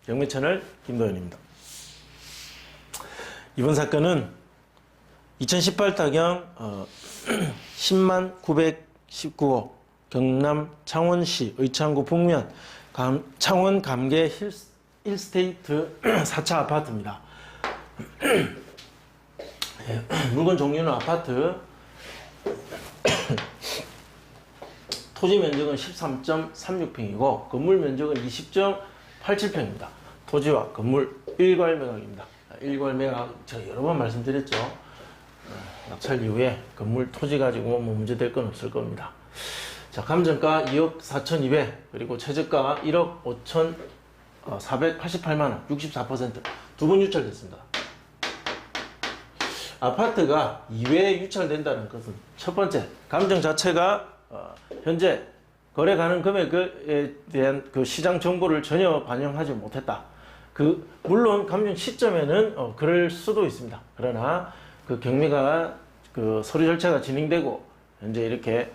경매채널 김도현입니다. 이번 사건은 2018타경 10만 919호 경남 창원시 의창구 북면 창원 감계 힐스테이트 4차 아파트입니다. 물건 종류는 아파트, 토지 면적은 13.36평이고 건물 면적은 20.87평입니다. 토지와 건물 일괄 매각입니다. 일괄 매각 제가 여러 번 말씀드렸죠. 낙찰 이후에 건물 토지 가지고 뭐 문제될 건 없을 겁니다. 자, 감정가 2억 4,200 그리고 최저가 1억 5,488만원 64% 두 번 유찰됐습니다. 아파트가 2회에 유찰된다는 것은 첫 번째, 감정 자체가 현재 거래 가능 금액에 대한 그 시장 정보를 전혀 반영하지 못했다. 물론 감정 시점에는 그럴 수도 있습니다. 그러나 그 경매가 그 서류 절차가 진행되고 현재 이렇게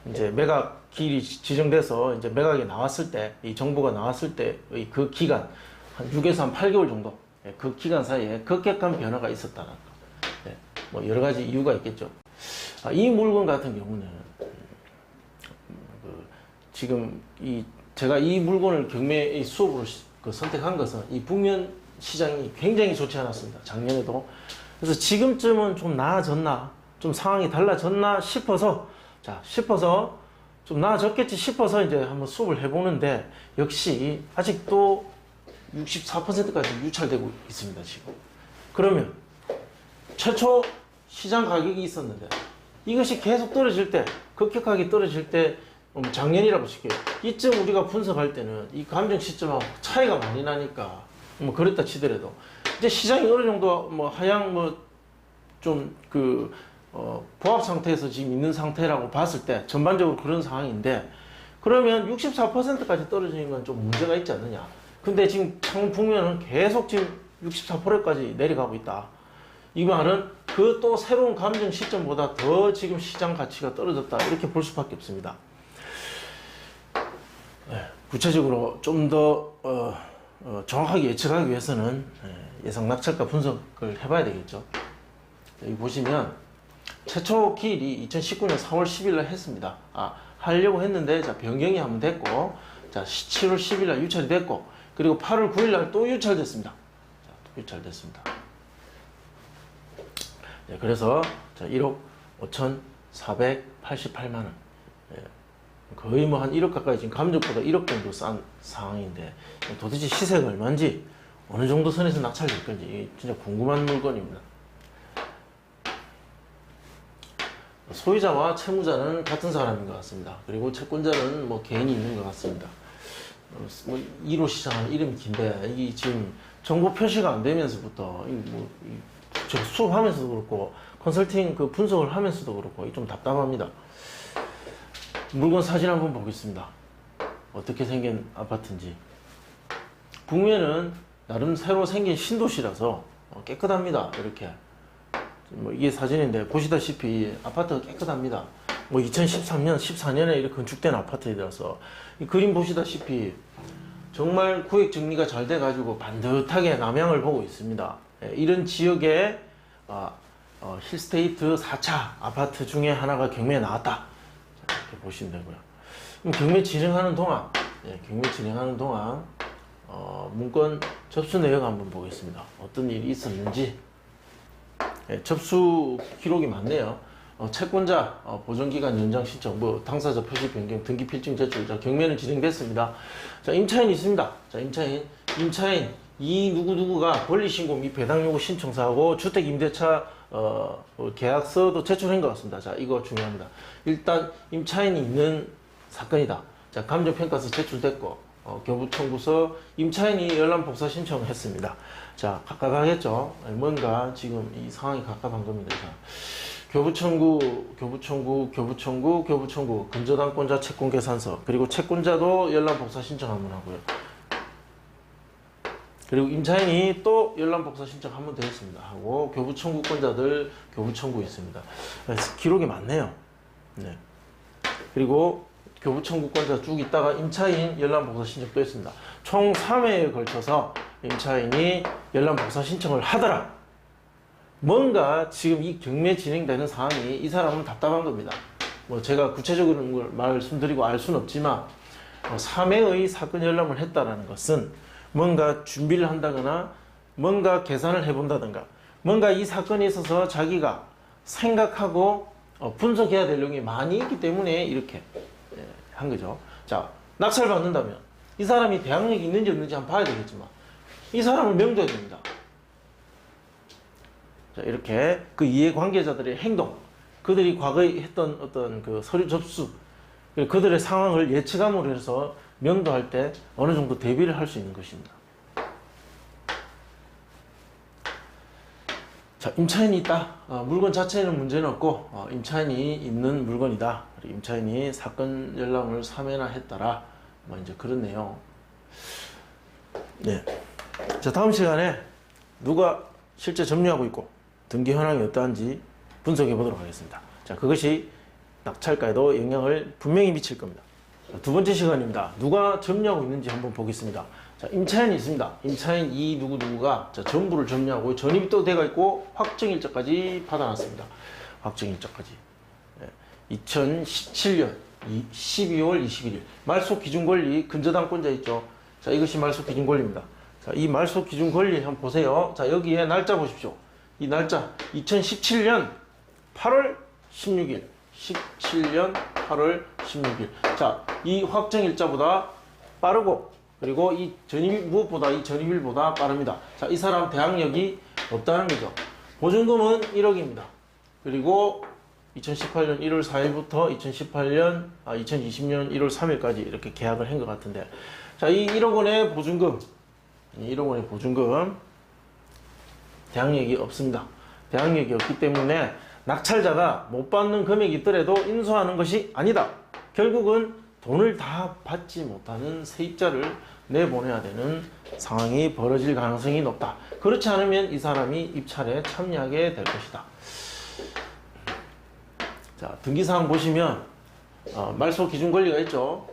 이제 매각 기일이 지정돼서 이제 매각이 나왔을 때, 이 정보가 나왔을 때의 그 기간 한 6에서 한 8개월 정도, 그 기간 사이에 급격한 변화가 있었다는 거. 뭐 여러 가지 이유가 있겠죠. 이 물건 같은 경우는 지금 제가 이 물건을 경매 수업으로 선택한 것은 이 북면 시장이 굉장히 좋지 않았습니다. 작년에도. 그래서 지금쯤은 좀 나아졌나, 좀 상황이 달라졌나 싶어서 좀 나아졌겠지 싶어서 이제 한번 수업을 해보는데 역시 아직도 64%까지 유찰되고 있습니다. 지금. 그러면 최초 시장 가격이 있었는데 이것이 계속 떨어질 때, 급격하게 떨어질 때, 작년이라고 칠게요. 이쯤 우리가 분석할 때는 이 감정 시점하고 차이가 많이 나니까 뭐 그랬다 치더라도 이제 시장이 어느 정도 뭐 하향 보합 상태에서 지금 있는 상태라고 봤을 때 전반적으로 그런 상황인데, 그러면 64%까지 떨어지는 건 좀 문제가 있지 않느냐. 근데 지금 창원 북면은 계속 지금 64%까지 내려가고 있다. 이 말은 그 또 새로운 감정 시점보다 더 지금 시장 가치가 떨어졌다, 이렇게 볼 수밖에 없습니다. 구체적으로 좀 더 정확하게 예측하기 위해서는 예상 낙찰가 분석을 해봐야 되겠죠. 여기 보시면 최초 기일이 2019년 4월 10일 날 했습니다. 하려고 했는데 자, 변경이 한번 됐고, 자, 7월 10일 날 유찰이 됐고, 그리고 8월 9일 날 또 유찰됐습니다. 자, 또 유찰됐습니다. 네, 그래서 자, 1억 5,488만원. 거의 뭐 한 1억 가까이, 지금 감정보다 1억 정도 싼 상황인데 도대체 시세가 얼마인지, 어느 정도 선에서 낙찰될 건지 진짜 궁금한 물건입니다. 소유자와 채무자는 같은 사람인 것 같습니다. 그리고 채권자는 뭐 개인이 있는 것 같습니다. 2로 시작하는 이름이 긴데 이게 지금 정보 표시가 안 되면서부터 제가 수업하면서도 그렇고 컨설팅 그 분석을 하면서도 그렇고 좀 답답합니다. 물건 사진 한번 보겠습니다. 어떻게 생긴 아파트인지. 북면은 나름 새로 생긴 신도시라서 깨끗합니다. 이렇게 뭐 이게 사진인데 보시다시피 아파트가 깨끗합니다. 뭐 2013년, 14년에 이렇게 건축된 아파트라서 이 그림 보시다시피 정말 구획 정리가 잘 돼가지고 반듯하게 남향을 보고 있습니다. 이런 지역에 힐스테이트 4차 아파트 중에 하나가 경매에 나왔다. 이렇게 보시면 되고요. 그럼 경매 진행하는 동안, 문건 접수 내용 한번 보겠습니다. 어떤 일이 있었는지. 접수 기록이 많네요. 채권자 보존기간 연장 신청, 당사자 표시 변경, 등기 필증 제출. 자, 경매는 진행됐습니다. 자, 임차인이 있습니다. 자, 임차인 이 누구누구가 권리신고 및 배당 요구 신청서하고 주택임대차 계약서도 제출한 것 같습니다. 자, 이거 중요합니다. 일단 임차인이 있는 사건이다. 자, 감정평가서 제출됐고 교부청구서, 임차인이 열람복사 신청을 했습니다. 자, 각각하겠죠. 뭔가 지금 이 상황이 각각한 겁니다. 자, 교부청구, 근저당권자 채권계산서, 그리고 채권자도 열람복사 신청 한번 하고요. 그리고 임차인이 또 열람복사 신청 한 번 더 했습니다. 하고 교부청구권자들 교부청구 있습니다. 기록이 많네요. 네. 그리고 교부 청구권자 쭉 있다가 임차인 열람복사 신청도 했습니다. 총 3회에 걸쳐서 임차인이 열람복사 신청을 하더라. 뭔가 지금 이 경매 진행되는 상황이 이 사람은 답답한 겁니다. 뭐 제가 구체적인 걸 말씀드리고 알 수는 없지만 3회의 사건 열람을 했다라는 것은 뭔가 준비를 한다거나 뭔가 계산을 해본다든가 뭔가 이 사건에 있어서 자기가 생각하고 분석해야 될 내용이 많이 있기 때문에 이렇게 한 거죠. 자, 낙찰 받는다면 이 사람이 대항력이 있는지 없는지 한번 봐야 되겠지만 이 사람을 명도해야 됩니다. 자, 이렇게 그 이해관계자들의 행동, 그들이 과거에 했던 어떤 그 서류 접수, 그들의 상황을 예측함으로 해서 명도할 때 어느 정도 대비를 할 수 있는 것입니다. 자, 임차인이 있다. 물건 자체에는 문제는 없고 임차인이 있는 물건이다. 임차인이 사건 열람을 3회나 했더라. 뭐 이제 그런 내용. 네. 자, 다음 시간에 누가 실제 점유하고 있고 등기 현황이 어떠한지 분석해 보도록 하겠습니다. 자, 그것이 낙찰가에도 영향을 분명히 미칠 겁니다. 자, 두 번째 시간입니다. 누가 점유하고 있는지 한번 보겠습니다. 자, 임차인이 있습니다. 임차인 이 누구누구가 전부를 점유하고 전입이 또 돼가 있고 확정일자까지 받아놨습니다. 확정일자까지. 2017년 12월 21일 말소 기준 권리 근저당권자 있죠. 자, 이것이 말소 기준 권리입니다. 자, 이 말소 기준 권리 한번 보세요. 자, 여기에 날짜 보십시오. 이 날짜 2017년 8월 16일 17년 8월 16일. 자, 이 확정일자보다 빠르고 그리고 이 전입일, 무엇보다 이 전입일보다 빠릅니다. 자, 이 사람 대항력이 없다는 거죠. 보증금은 1억입니다. 그리고 2018년 1월 4일부터 2020년 1월 3일까지 이렇게 계약을 한 것 같은데, 자, 이 1억 원의 보증금, 1억 원의 보증금, 대항력이 없습니다. 대항력이 없기 때문에 낙찰자가 못 받는 금액이 있더라도 인수하는 것이 아니다. 결국은 돈을 다 받지 못하는 세입자를 내보내야 되는 상황이 벌어질 가능성이 높다. 그렇지 않으면 이 사람이 입찰에 참여하게 될 것이다. 자, 등기사항 보시면 말소 기준 권리가 있죠.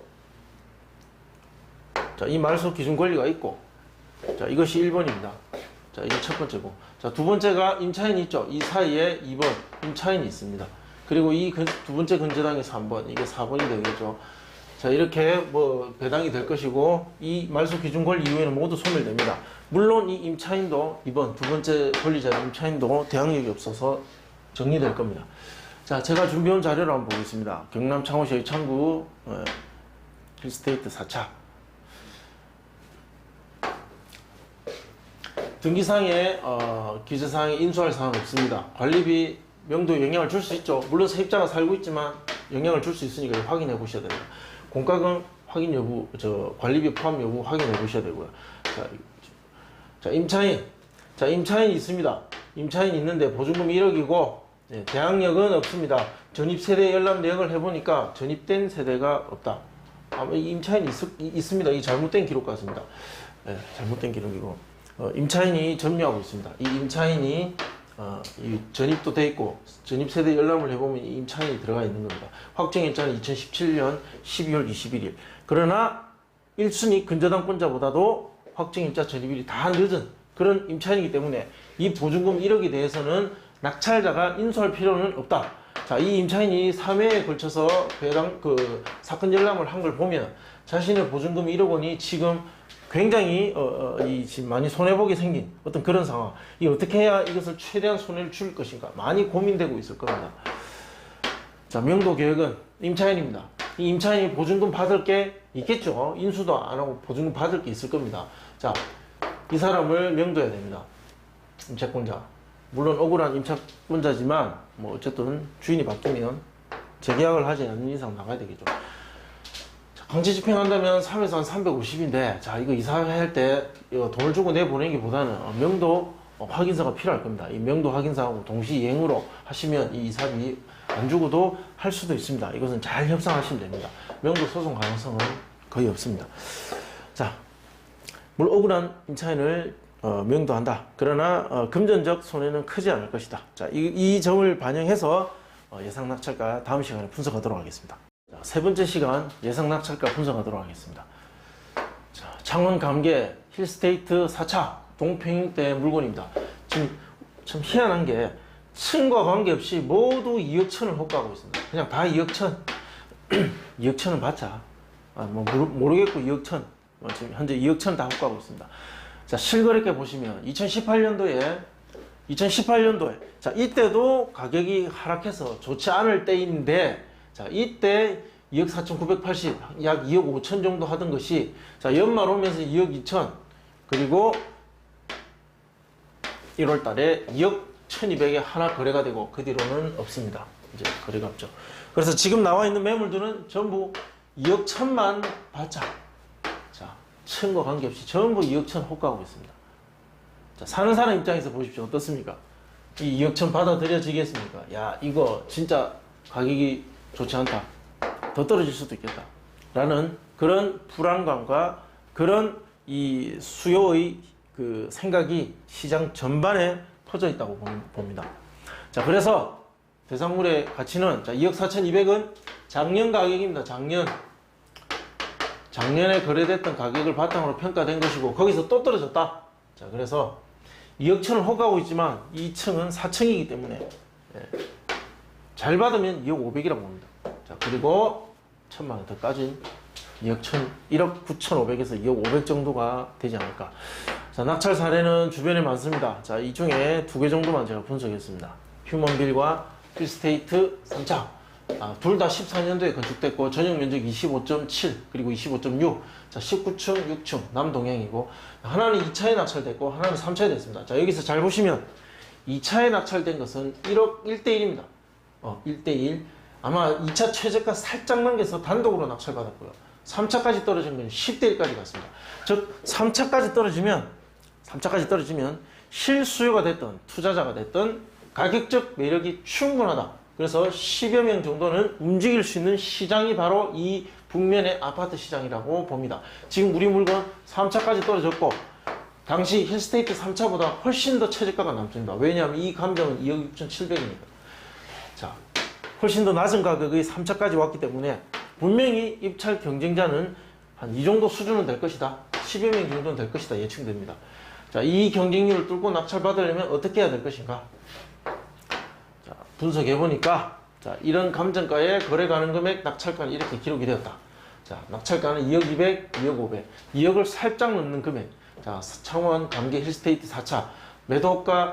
자, 이 말소 기준 권리가 있고, 자, 이것이 1번입니다. 자, 이게 첫 번째고, 자, 두 번째가 임차인이 있죠. 이 사이에 2번 임차인이 있습니다. 그리고 이 두 번째 근저당에서 3번, 이게 4번이 되겠죠. 자, 이렇게 뭐 배당이 될 것이고, 이 말소 기준 권리 이후에는 모두 소멸됩니다. 물론 이 임차인도, 이번 두 번째 권리자 임차인도 대항력이 없어서 정리될 겁니다. 자, 제가 준비해온 자료를 한번 보겠습니다. 경남 창원시의 창구 힐스테이트 4차. 등기상에 기재사항에 인수할 사항은 없습니다. 관리비 명도에 영향을 줄 수 있죠. 물론 세입자가 살고 있지만 영향을 줄 수 있으니까 확인해 보셔야 됩니다. 공과금 확인 여부, 관리비 포함 여부 확인해 보셔야 되고요. 자, 임차인. 자, 임차인이 있습니다. 임차인이 있는데 보증금이 1억이고, 네, 대항력은 없습니다. 전입세대 열람 내역을 해보니까 전입된 세대가 없다. 아마 임차인이 있습니다. 이 잘못된 기록 같습니다. 네, 잘못된 기록이고, 임차인이 점유하고 있습니다. 이 임차인이 이 전입도 돼 있고, 전입세대 열람을 해보면 이 임차인이 들어가 있는 겁니다. 확정일자는 2017년 12월 21일. 그러나 1순위 근저당권자보다도 확정일자 전입일이 다 늦은 그런 임차인이기 때문에 이 보증금 1억에 대해서는 낙찰자가 인수할 필요는 없다. 자, 이 임차인이 3회에 걸쳐서 사건 열람을 한 걸 보면 자신의 보증금 1억 원이 지금 굉장히 지금 많이 손해보게 생긴 어떤 그런 상황. 이 어떻게 해야 이것을 최대한 손해를 줄 것인가 많이 고민되고 있을 겁니다. 자, 명도 계획은 임차인입니다. 이 임차인이 보증금 받을 게 있겠죠. 인수도 안 하고 보증금 받을 게 있을 겁니다. 자, 이 사람을 명도해야 됩니다. 임차권자. 물론 억울한 임차권자지만 뭐 어쨌든 주인이 바뀌면 재계약을 하지 않는 이상 나가야 되겠죠. 자, 강제 집행한다면 3에서 한 350인데, 자, 이거 이사할 때 이거 돈을 주고 내보내기보다는 명도 확인서가 필요할 겁니다. 이 명도 확인서하고 동시 이행으로 하시면 이 이사비 안 주고도 할 수도 있습니다. 이것은 잘 협상하시면 됩니다. 명도 소송 가능성은 거의 없습니다. 자, 물론 억울한 임차인을 명도한다. 그러나 금전적 손해는 크지 않을 것이다. 자, 이 점을 반영해서 예상 낙찰가 다음 시간에 분석하도록 하겠습니다. 자, 세 번째 시간 예상 낙찰가 분석하도록 하겠습니다. 자, 창원 감계 힐스테이트 4차 동평대 물건입니다. 지금 참 희한한 게 층과 관계없이 모두 2억 천을 호가하고 있습니다. 그냥 다 2억 천. 2억 천은 받자. 모르겠고 2억 천. 지금 현재 2억 천 다 호가하고 있습니다. 자, 실거래가 보시면 2018년도에 자, 이때도 가격이 하락해서 좋지 않을 때인데, 자, 이때 2억 4,980, 약 2억 5천 정도 하던 것이, 자, 연말 오면서 2억 2천, 그리고 1월 달에 2억 1,200에 하나 거래가 되고, 그 뒤로는 없습니다. 이제 거래가 없죠. 그래서 지금 나와 있는 매물들은 전부 2억 1천만 받자. 자, 층과 관계없이 전부 2억 1천 호가하고 있습니다. 자, 사는 사람 입장에서 보십시오. 어떻습니까? 이 2억 천 받아들여지겠습니까? 야, 이거 진짜 가격이 좋지 않다. 더 떨어질 수도 있겠다. 라는 그런 불안감과 그런 이 수요의 그 생각이 시장 전반에 퍼져 있다고 봅니다. 자, 그래서 대상물의 가치는, 자, 2억 4,200은 작년 가격입니다. 작년에 거래됐던 가격을 바탕으로 평가된 것이고, 거기서 또 떨어졌다. 자, 그래서 2억 천을 호가하고 있지만 2층은 4층이기 때문에, 예, 잘 받으면 2억 500이라고 봅니다. 자, 그리고 1천만 원 더 까진 1억 9,500에서 2억 500 정도가 되지 않을까. 자, 낙찰 사례는 주변에 많습니다. 자, 이 중에 2개 정도만 제가 분석했습니다. 휴먼빌과 힐스테이트 3차. 둘 다 14년도에 건축됐고 전용 면적 25.7 그리고 25.6. 자, 19층 6층 남동향이고, 하나는 2차에 낙찰됐고 하나는 3차에 됐습니다. 자, 여기서 잘 보시면 2차에 낙찰된 것은 1억 1대1입니다 1대1. 아마 2차 최저가 살짝 넘겨서 단독으로 낙찰받았고요. 3차까지 떨어진 건 10대1까지 갔습니다. 즉 3차까지 떨어지면 실수요가 됐던 투자자가 됐던 가격적 매력이 충분하다. 그래서 10여 명 정도는 움직일 수 있는 시장이 바로 이 북면의 아파트 시장이라고 봅니다. 지금 우리 물건 3차까지 떨어졌고, 당시 힐스테이트 3차보다 훨씬 더 최저가가 남습니다. 왜냐하면 이 감정은 2억 6,700이니까. 자, 훨씬 더 낮은 가격의 3차까지 왔기 때문에 분명히 입찰 경쟁자는 한 이 정도 수준은 될 것이다. 10여 명 정도는 될 것이다 예측됩니다. 자, 이 경쟁률을 뚫고 낙찰 받으려면 어떻게 해야 될 것인가? 분석해보니까, 자, 이런 감정가에 거래 가능 금액 낙찰가는 이렇게 기록이 되었다. 자, 낙찰가는 2억 200, 2억 500, 2억을 살짝 넘는 금액. 자, 창원 감계 힐스테이트 4차 매도가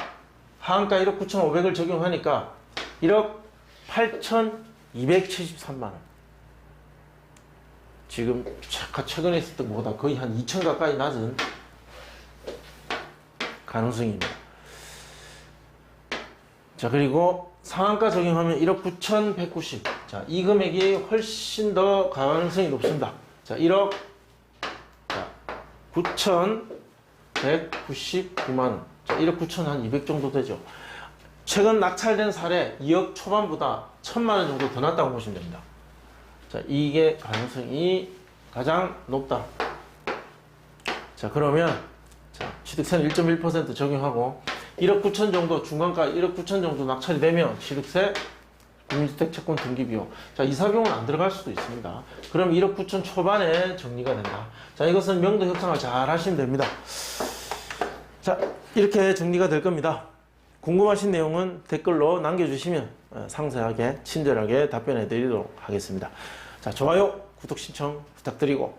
하한가 1억 9,500을 적용하니까 1억 8,273만 원. 지금 최근에 있었던 것보다 거의 한 2천 가까이 낮은 가능성입니다. 자, 그리고 상한가 적용하면 1억 9,190. 자, 이 금액이 훨씬 더 가능성이 높습니다. 자, 1억 9,199만 원. 자, 1억 9천 한 200 정도 되죠. 최근 낙찰된 사례 2억 초반보다 1,000만 원 정도 더 낮다고 보시면 됩니다. 자, 이게 가능성이 가장 높다. 자, 그러면, 자, 취득세는 1.1% 적용하고 1억 9천 정도, 중간가 1억 9천 정도 낙찰이 되면 취득세, 국민주택 채권 등기비용. 자, 이사비용은 안 들어갈 수도 있습니다. 그럼 1억 9천 초반에 정리가 된다. 자, 이것은 명도 협상을 잘 하시면 됩니다. 자, 이렇게 정리가 될 겁니다. 궁금하신 내용은 댓글로 남겨주시면 상세하게, 친절하게 답변해 드리도록 하겠습니다. 자, 좋아요, 구독, 신청 부탁드리고,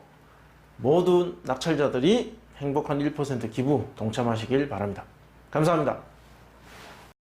모든 낙찰자들이 행복한 1% 기부 동참하시길 바랍니다. 감사합니다.